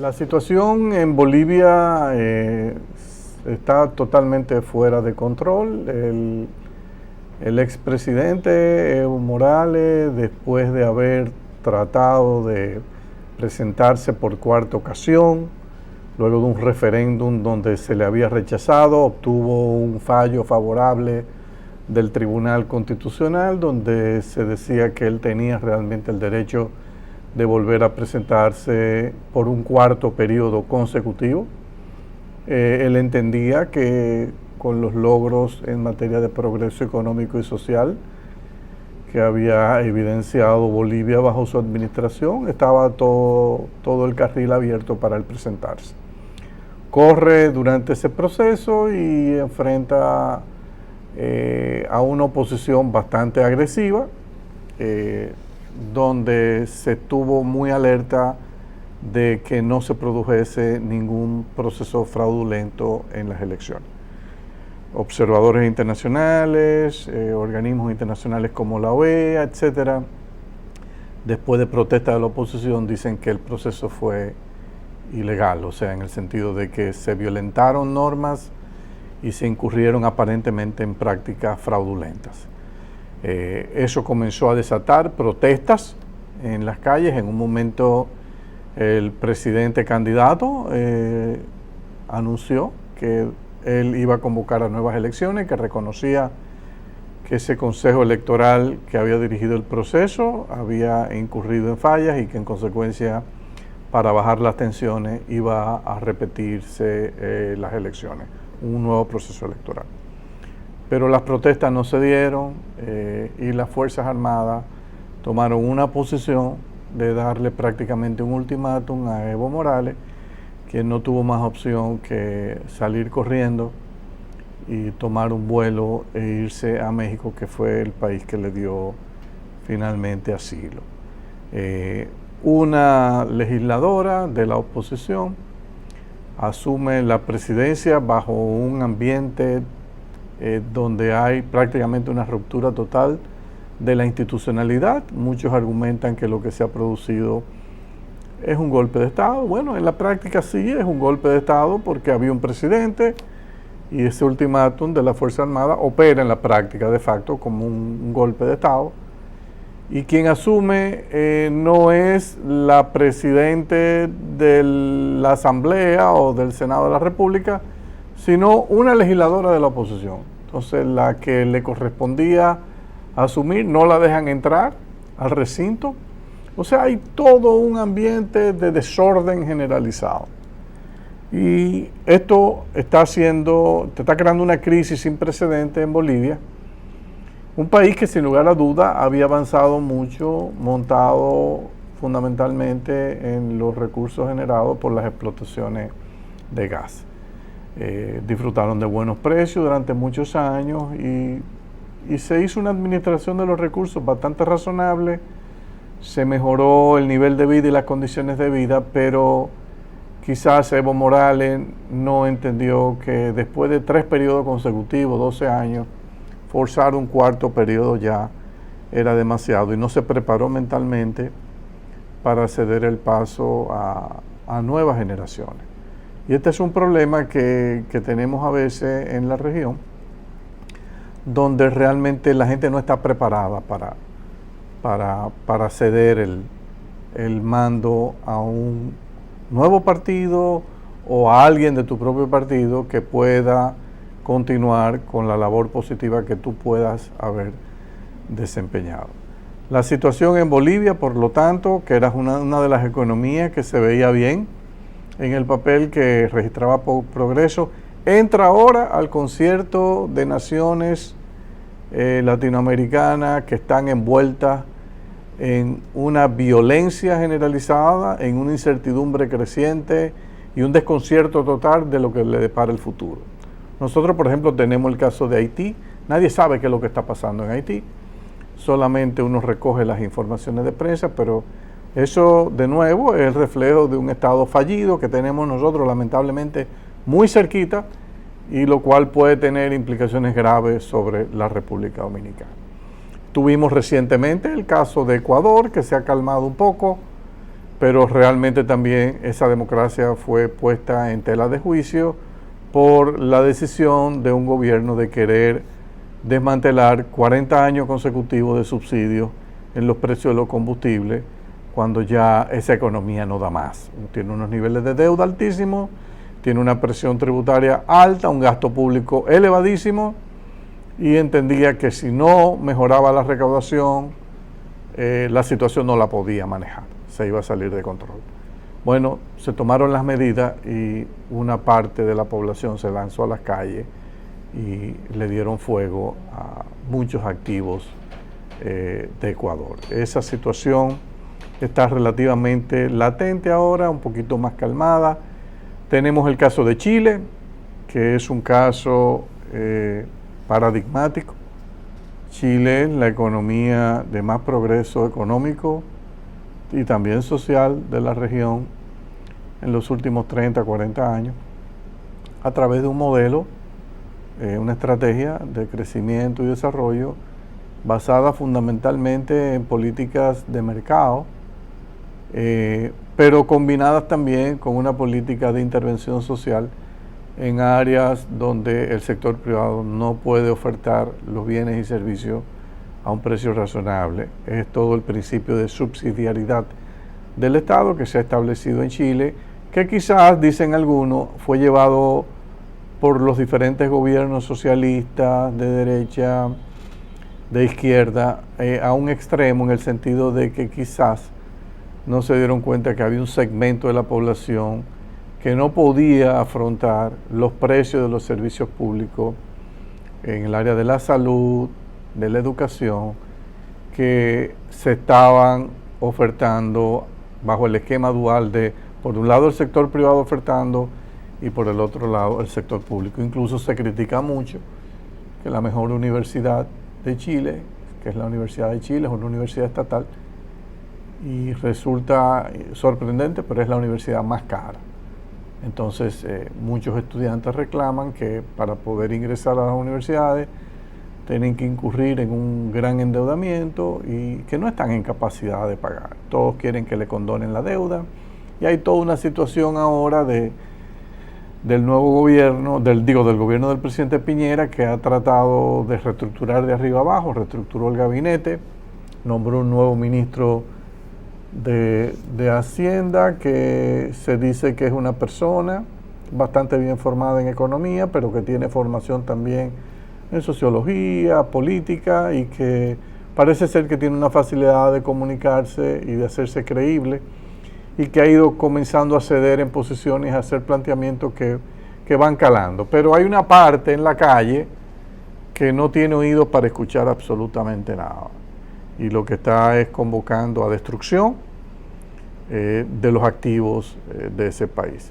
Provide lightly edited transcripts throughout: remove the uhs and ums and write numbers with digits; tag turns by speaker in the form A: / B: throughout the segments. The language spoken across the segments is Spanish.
A: La situación en Bolivia está totalmente fuera de control. El expresidente Evo Morales, después de haber tratado de presentarse por cuarta ocasión, luego de un referéndum donde se le había rechazado, obtuvo un fallo favorable del Tribunal Constitucional donde se decía que él tenía realmente el derecho de volver a presentarse por un cuarto periodo consecutivo. Él entendía que con los logros en materia de progreso económico y social que había evidenciado Bolivia bajo su administración, estaba todo el carril abierto para él presentarse. Corre durante ese proceso y enfrenta a una oposición bastante agresiva, donde se estuvo muy alerta de que no se produjese ningún proceso fraudulento en las elecciones. Observadores internacionales, organismos internacionales como la OEA, etcétera, después de protestas de la oposición, dicen que el proceso fue ilegal, o sea, en el sentido de que se violentaron normas y se incurrieron aparentemente en prácticas fraudulentas. Eso comenzó a desatar protestas en las calles. En un momento el presidente candidato anunció que él iba a convocar a nuevas elecciones, que reconocía que ese consejo electoral que había dirigido el proceso había incurrido en fallas y que en consecuencia, para bajar las tensiones, iba a repetirse las elecciones, un nuevo proceso electoral. Pero las protestas no se dieron y las Fuerzas Armadas tomaron una posición de darle prácticamente un ultimátum a Evo Morales, quien no tuvo más opción que salir corriendo y tomar un vuelo e irse a México, que fue el país que le dio finalmente asilo. Una legisladora de la oposición asume la presidencia bajo un ambiente donde hay prácticamente una ruptura total de la institucionalidad. Muchos argumentan que lo que se ha producido es un golpe de Estado. Bueno, en la práctica sí es un golpe de Estado porque había un presidente y ese ultimátum de la Fuerza Armada opera en la práctica de facto como un golpe de Estado. Y quien asume no es la presidente de la Asamblea o del Senado de la República, sino una legisladora de la oposición. Entonces, la que le correspondía asumir, no la dejan entrar al recinto. O sea, hay todo un ambiente de desorden generalizado. Y esto está creando una crisis sin precedentes en Bolivia. Un país que sin lugar a duda había avanzado mucho, montado fundamentalmente en los recursos generados por las explotaciones de gas. Disfrutaron de buenos precios durante muchos años y se hizo una administración de los recursos bastante razonable, se mejoró el nivel de vida y las condiciones de vida, pero quizás Evo Morales no entendió que después de 3 periodos consecutivos, 12 años, forzar un cuarto periodo ya era demasiado y no se preparó mentalmente para ceder el paso a nuevas generaciones. Y este es un problema que tenemos a veces en la región, donde realmente la gente no está preparada para ceder el mando a un nuevo partido o a alguien de tu propio partido que pueda continuar con la labor positiva que tú puedas haber desempeñado. La situación en Bolivia, por lo tanto, que era una de las economías que se veía bien en el papel, que registraba progreso, entra ahora al concierto de naciones latinoamericanas que están envueltas en una violencia generalizada, en una incertidumbre creciente y un desconcierto total de lo que le depara el futuro. Nosotros, por ejemplo, tenemos el caso de Haití. Nadie sabe qué es lo que está pasando en Haití. Solamente uno recoge las informaciones de prensa, pero eso, de nuevo, es el reflejo de un Estado fallido que tenemos nosotros, lamentablemente, muy cerquita, y lo cual puede tener implicaciones graves sobre la República Dominicana. Tuvimos recientemente el caso de Ecuador, que se ha calmado un poco, pero realmente también esa democracia fue puesta en tela de juicio por la decisión de un gobierno de querer desmantelar 40 años consecutivos de subsidios en los precios de los combustibles, cuando ya esa economía no da más. Tiene unos niveles de deuda altísimos, tiene una presión tributaria alta, un gasto público elevadísimo, y entendía que si no mejoraba la recaudación, la situación no la podía manejar, se iba a salir de control. Bueno, se tomaron las medidas y una parte de la población se lanzó a las calles y le dieron fuego a muchos activos de Ecuador. Esa situación está relativamente latente ahora, un poquito más calmada. Tenemos el caso de Chile, que es un caso paradigmático. Chile, la economía de más progreso económico y también social de la región en los últimos 30, 40 años, a través de un modelo, una estrategia de crecimiento y desarrollo basada fundamentalmente en políticas de mercado, pero combinadas también con una política de intervención social en áreas donde el sector privado no puede ofertar los bienes y servicios a un precio razonable. Es todo el principio de subsidiariedad del Estado que se ha establecido en Chile, que quizás, dicen algunos, fue llevado por los diferentes gobiernos socialistas, de derecha, de izquierda, a un extremo, en el sentido de que quizás no se dieron cuenta que había un segmento de la población que no podía afrontar los precios de los servicios públicos en el área de la salud, de la educación, que se estaban ofertando bajo el esquema dual de, por un lado, el sector privado ofertando y por el otro lado el sector público. Incluso se critica mucho que la mejor universidad de Chile, que es la Universidad de Chile, es una universidad estatal, y resulta sorprendente, pero es la universidad más cara. Entonces, muchos estudiantes reclaman que para poder ingresar a las universidades tienen que incurrir en un gran endeudamiento y que no están en capacidad de pagar. Todos quieren que le condonen la deuda, y hay toda una situación ahora del nuevo gobierno, del gobierno del presidente Piñera, que ha tratado de reestructurar de arriba abajo, reestructuró el gabinete, nombró un nuevo ministro de Hacienda, que se dice que es una persona bastante bien formada en economía, pero que tiene formación también en sociología, política, y que parece ser que tiene una facilidad de comunicarse y de hacerse creíble, y que ha ido comenzando a ceder en posiciones, a hacer planteamientos que van calando. Pero hay una parte en la calle que no tiene oídos para escuchar absolutamente nada, y lo que está es convocando a destrucción de los activos de ese país.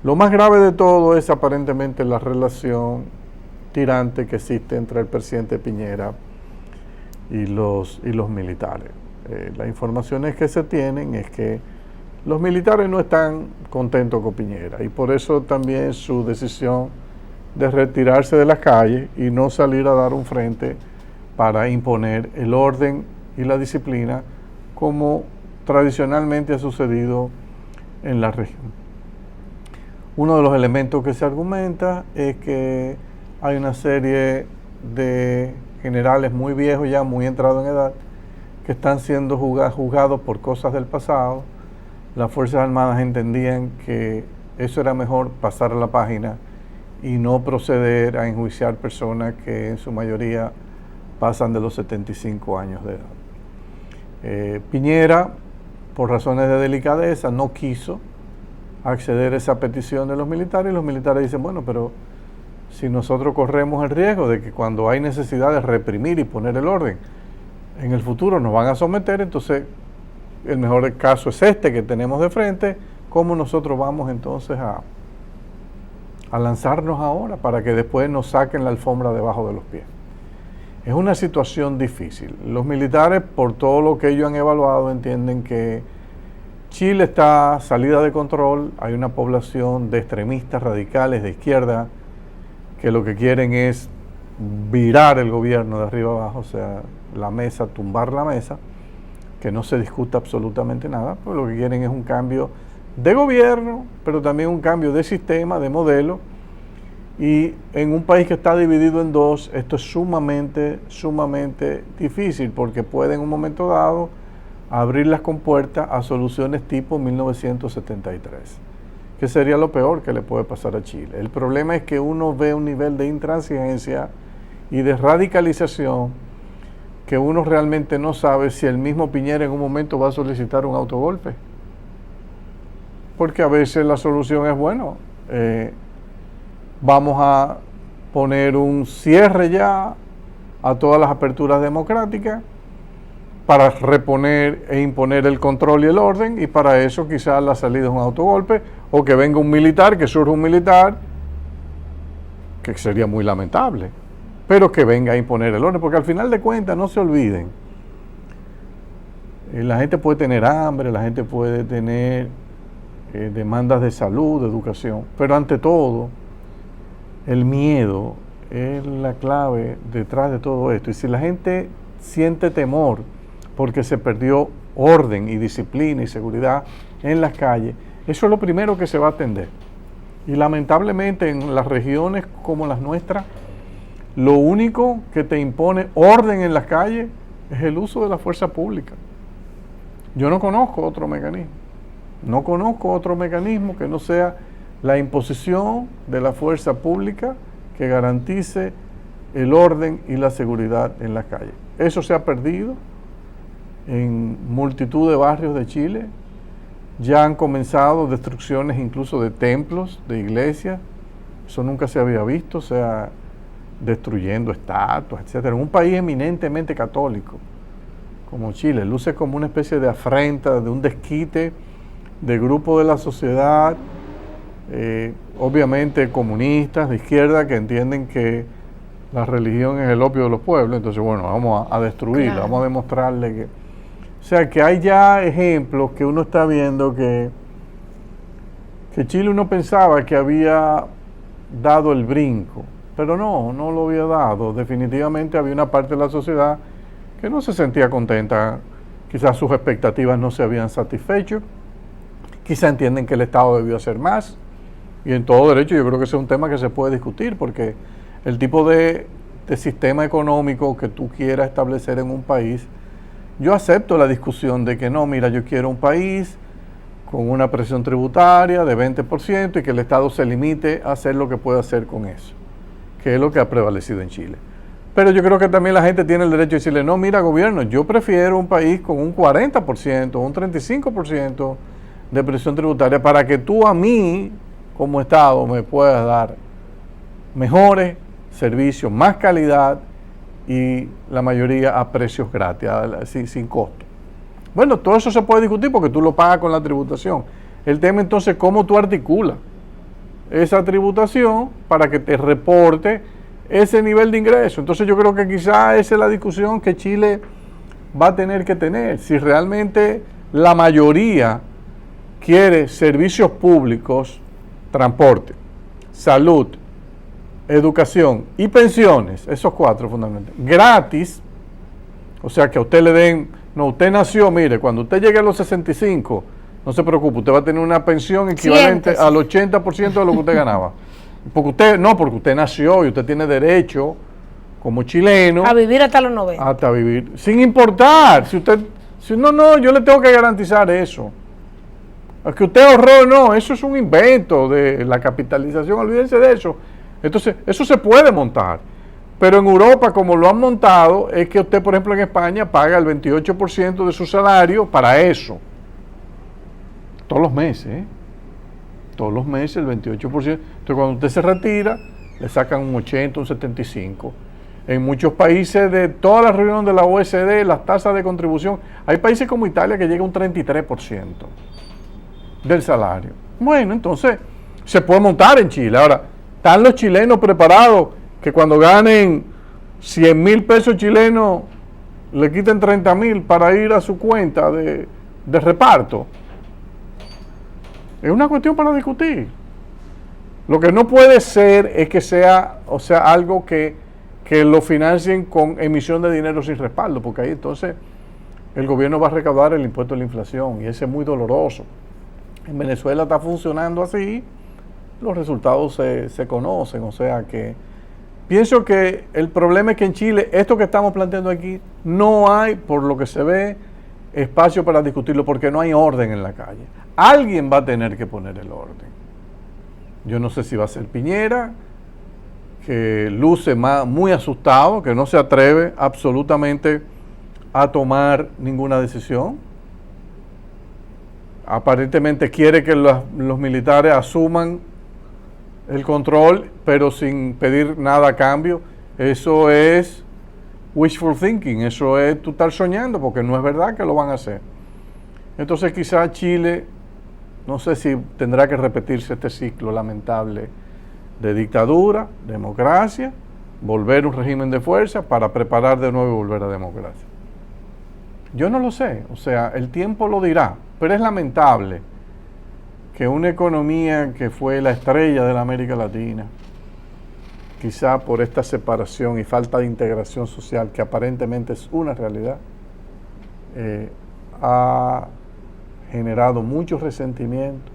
A: Lo más grave de todo es aparentemente la relación tirante que existe entre el presidente Piñera y los militares. Las informaciones que se tienen es que los militares no están contentos con Piñera, y por eso también su decisión de retirarse de las calles y no salir a dar un frente para imponer el orden y la disciplina, como tradicionalmente ha sucedido en la región. Uno de los elementos que se argumenta es que hay una serie de generales muy viejos, ya muy entrados en edad, que están siendo juzgados por cosas del pasado. Las Fuerzas Armadas entendían que eso era mejor pasar a la página y no proceder a enjuiciar personas que en su mayoría pasan de los 75 años de edad. Piñera, por razones de delicadeza, no quiso acceder a esa petición de los militares, y los militares dicen, bueno, pero si nosotros corremos el riesgo de que cuando hay necesidad de reprimir y poner el orden, en el futuro nos van a someter, entonces el mejor caso es este que tenemos de frente. ¿Cómo nosotros vamos entonces a lanzarnos ahora para que después nos saquen la alfombra debajo de los pies? Es una situación difícil. Los militares, por todo lo que ellos han evaluado, entienden que Chile está salida de control. Hay una población de extremistas radicales de izquierda que lo que quieren es virar el gobierno de arriba abajo, o sea, la mesa, tumbar la mesa, que no se discuta absolutamente nada, pues lo que quieren es un cambio de gobierno, pero también un cambio de sistema, de modelo, y en un país que está dividido en dos, esto es sumamente difícil, porque puede en un momento dado abrir las compuertas a soluciones tipo 1973, que sería lo peor que le puede pasar a Chile. El problema es que uno ve un nivel de intransigencia y de radicalización que uno realmente no sabe si el mismo Piñera en un momento va a solicitar un autogolpe. Porque a veces la solución es, bueno, vamos a poner un cierre ya a todas las aperturas democráticas para reponer e imponer el control y el orden, y para eso quizás la salida es un autogolpe, o que venga un militar, que surja un militar, que sería muy lamentable, pero que venga a imponer el orden, porque al final de cuentas, no se olviden, la gente puede tener hambre, la gente puede tener demandas de salud, de educación, pero ante todo, el miedo es la clave detrás de todo esto. Y si la gente siente temor porque se perdió orden y disciplina y seguridad en las calles, eso es lo primero que se va a atender. Y lamentablemente en las regiones como las nuestras, lo único que te impone orden en las calles es el uso de la fuerza pública. Yo no conozco otro mecanismo. No conozco otro mecanismo que no sea la imposición de la fuerza pública que garantice el orden y la seguridad en las calles. Eso se ha perdido en multitud de barrios de Chile. Ya han comenzado destrucciones incluso de templos, de iglesias. Eso nunca se había visto, o sea, destruyendo estatuas, etcétera. En un país eminentemente católico como Chile, luce como una especie de afrenta, de un desquite de grupo de la sociedad, obviamente comunistas, de izquierda, que entienden que la religión es el opio de los pueblos. Entonces, bueno, vamos a destruirla, claro, vamos a demostrarle que... O sea, que hay ya ejemplos que uno está viendo que Chile uno pensaba que había dado el brinco, pero no lo había dado. Definitivamente había una parte de la sociedad que no se sentía contenta, quizás sus expectativas no se habían satisfecho, quizás entienden que el Estado debió hacer más, y en todo derecho yo creo que ese es un tema que se puede discutir, porque el tipo de sistema económico que tú quieras establecer en un país, yo acepto la discusión de que no, mira, yo quiero un país con una presión tributaria de 20% y que el Estado se limite a hacer lo que puede hacer con eso, que es lo que ha prevalecido en Chile. Pero yo creo que también la gente tiene el derecho de decirle, no, mira, gobierno, yo prefiero un país con un 40%, un 35% de presión tributaria para que tú a mí, como Estado, me puedas dar mejores servicios, más calidad y la mayoría a precios gratis, sin costo. Bueno, todo eso se puede discutir porque tú lo pagas con la tributación. El tema entonces, ¿cómo tú articulas esa tributación para que te reporte ese nivel de ingreso? Entonces yo creo que quizás esa es la discusión que Chile va a tener que tener. Si realmente la mayoría quiere servicios públicos, transporte, salud, educación y pensiones, esos cuatro fundamentalmente, gratis, o sea que a usted le den, no, usted nació, mire, cuando usted llegue a los 65, no se preocupe, usted va a tener una pensión equivalente al 80% de lo que usted ganaba. Porque usted nació y usted tiene derecho, como chileno,
B: a vivir hasta los 90.
A: Hasta vivir, sin importar, no, yo le tengo que garantizar eso. Es que usted ahorró, no, eso es un invento de la capitalización, olvídense de eso. Entonces, eso se puede montar. Pero en Europa, como lo han montado, es que usted, por ejemplo, en España, paga el 28% de su salario para eso. Todos los meses, ¿eh? Todos los meses el 28%. Entonces, cuando usted se retira, le sacan un 80, un 75%. En muchos países de todas las reuniones de la OECD, las tasas de contribución, hay países como Italia que llega a un 33% del salario. Bueno, entonces, se puede montar en Chile. Ahora, ¿están los chilenos preparados que cuando ganen 100,000 pesos chilenos le quiten 30,000 para ir a su cuenta de reparto? Es una cuestión para discutir. Lo que no puede ser es que sea, algo que lo financien con emisión de dinero sin respaldo, porque ahí entonces el gobierno va a recaudar el impuesto a la inflación y ese es muy doloroso. En Venezuela está funcionando así, los resultados se conocen, o sea que pienso que el problema es que en Chile, esto que estamos planteando aquí, no hay, por lo que se ve, espacio para discutirlo porque no hay orden en la calle. Alguien va a tener que poner el orden. Yo no sé si va a ser Piñera, que luce muy asustado, que no se atreve absolutamente a tomar ninguna decisión. Aparentemente quiere que los militares asuman el control, pero sin pedir nada a cambio. Eso es wishful thinking, eso es tú estar soñando, porque no es verdad que lo van a hacer. Entonces quizá Chile, no sé si tendrá que repetirse este ciclo lamentable de dictadura, democracia, volver a un régimen de fuerza para preparar de nuevo y volver a democracia. Yo no lo sé, o sea, el tiempo lo dirá, pero es lamentable que una economía que fue la estrella de la América Latina, quizá por esta separación y falta de integración social, que aparentemente es una realidad, ha generado muchos resentimientos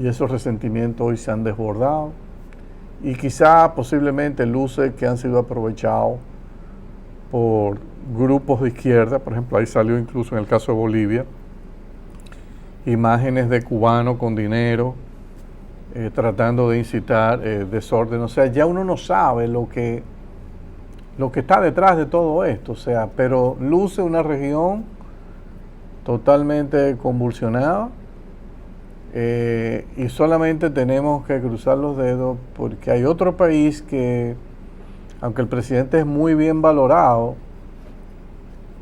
A: y esos resentimientos hoy se han desbordado y quizá posiblemente luces que han sido aprovechados por grupos de izquierda. Por ejemplo, ahí salió incluso en el caso de Bolivia imágenes de cubanos con dinero tratando de incitar desorden. O sea, ya uno no sabe lo que está detrás de todo esto, o sea, pero luce una región totalmente convulsionada y solamente tenemos que cruzar los dedos porque hay otro país que, aunque el presidente es muy bien valorado,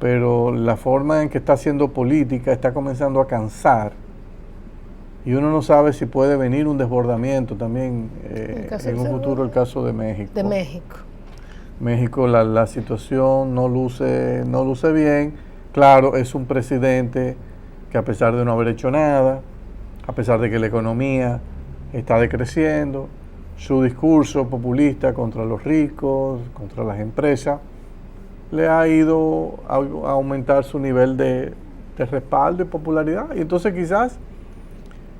A: pero la forma en que está haciendo política está comenzando a cansar y uno no sabe si puede venir un desbordamiento también en un futuro, el caso de México.
B: De México.
A: México, la situación no luce bien. Claro, es un presidente que, a pesar de no haber hecho nada, a pesar de que la economía está decreciendo, su discurso populista contra los ricos, contra las empresas, le ha ido a aumentar su nivel de respaldo y popularidad. Y entonces quizás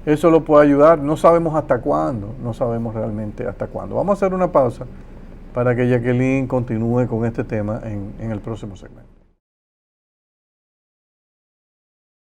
A: eso lo puede ayudar. No sabemos hasta cuándo, no sabemos realmente hasta cuándo. Vamos a hacer una pausa para que Jacqueline continúe con este tema en el próximo segmento.